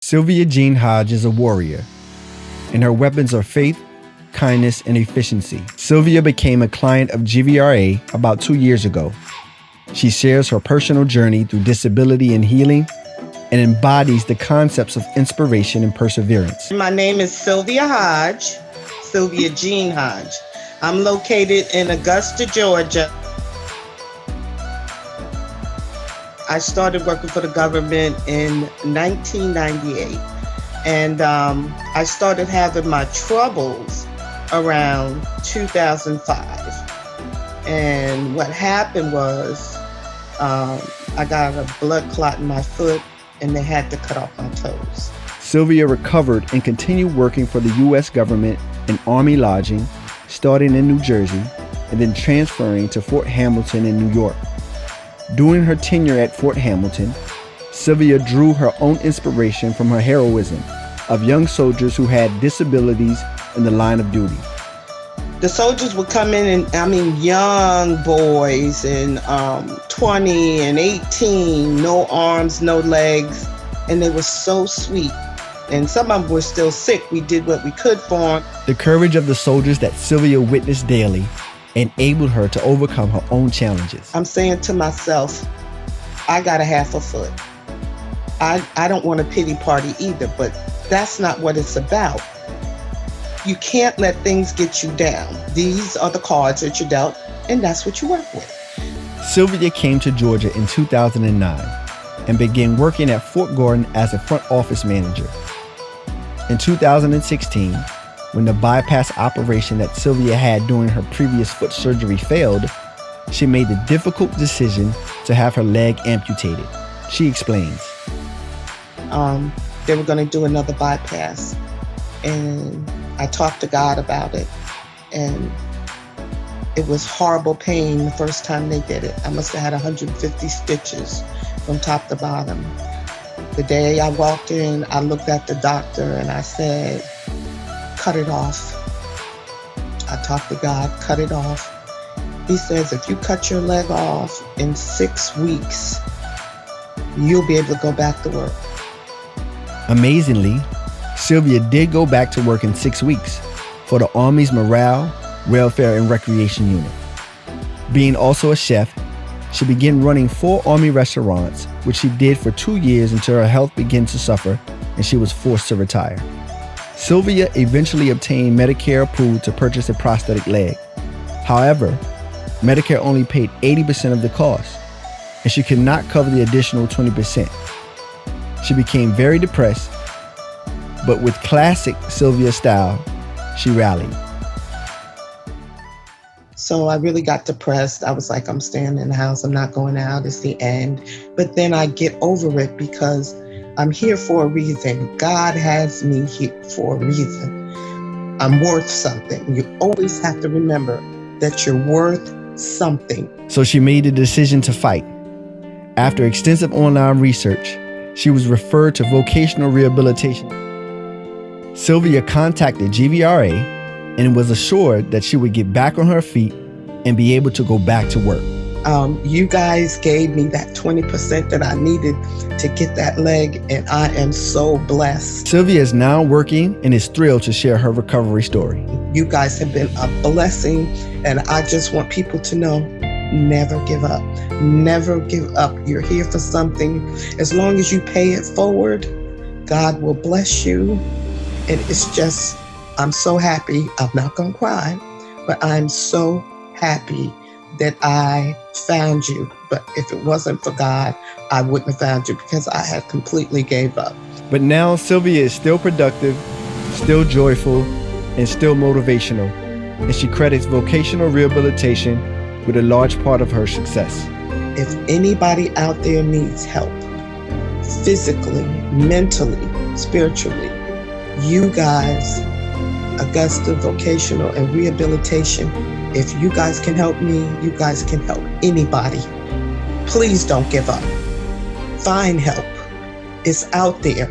Sylvia Jean Hodge is a warrior, and her weapons are faith, kindness, and efficiency. Sylvia became a client of GVRA about 2 years ago. She shares her personal journey through disability and healing and embodies the concepts of inspiration and perseverance. My name is Sylvia Hodge, Sylvia Jean Hodge. I'm located in Augusta, Georgia. I started working for the government in 1998, and I started having my troubles around 2005. And what happened was I got a blood clot in my foot, and they had to cut off my toes. Sylvia recovered and continued working for the U.S. government in Army lodging, starting in New Jersey, and then transferring to Fort Hamilton in New York. During her tenure at Fort Hamilton, Sylvia drew her own inspiration from her heroism of young soldiers who had disabilities in the line of duty. The soldiers would come in, and young boys in 20 and 18, no arms, no legs, and they were so sweet. And some of them were still sick. We did what we could for them. The courage of the soldiers that Sylvia witnessed daily enabled her to overcome her own challenges. I'm saying to myself, I got a half a foot. I don't want a pity party either, but that's not what it's about. You can't let things get you down. These are the cards that you're dealt, and that's what you work with. Sylvia came to Georgia in 2009 and began working at Fort Gordon as a front office manager. In 2016, when the bypass operation that Sylvia had during her previous foot surgery failed, she made the difficult decision to have her leg amputated. She explains. They were going to do another bypass, and I talked to God about it, and it was horrible pain the first time they did it. I must have had 150 stitches from top to bottom. The day I walked in, I looked at the doctor and I said, cut it off. I talked to God, cut it off. He says, if you cut your leg off in 6 weeks, you'll be able to go back to work. Amazingly, Sylvia did go back to work in 6 weeks for the Army's Morale, Welfare, and Recreation Unit. Being also a chef, she began running 4 Army restaurants, which she did for 2 years until her health began to suffer and she was forced to retire. Sylvia eventually obtained Medicare approval to purchase a prosthetic leg. However, Medicare only paid 80% of the cost, and she could not cover the additional 20%. She became very depressed, but with classic Sylvia style, she rallied. So I really got depressed. I was like, I'm staying in the house. I'm not going out. It's the end. But then I get over it because I'm here for a reason. God has me here for a reason. I'm worth something. You always have to remember that you're worth something. So she made the decision to fight. After extensive online research, she was referred to vocational rehabilitation. Sylvia contacted GVRA and was assured that she would get back on her feet and be able to go back to work. You guys gave me that 20% that I needed to get that leg, and I am so blessed. Sylvia is now working and is thrilled to share her recovery story. You guys have been a blessing, and I just want people to know, never give up. Never give up. You're here for something. As long as you pay it forward, God will bless you. And it's just, I'm so happy. I'm not going to cry, but I'm so happy that I found you. But if it wasn't for God, I wouldn't have found you because I had completely gave up. But now Sylvia is still productive, still joyful, and still motivational. And she credits vocational rehabilitation with a large part of her success. If anybody out there needs help, physically, mentally, spiritually, you guys, Augusta Vocational and Rehabilitation, if you guys can help me, you guys can help anybody. Please don't give up. Find help. It's out there.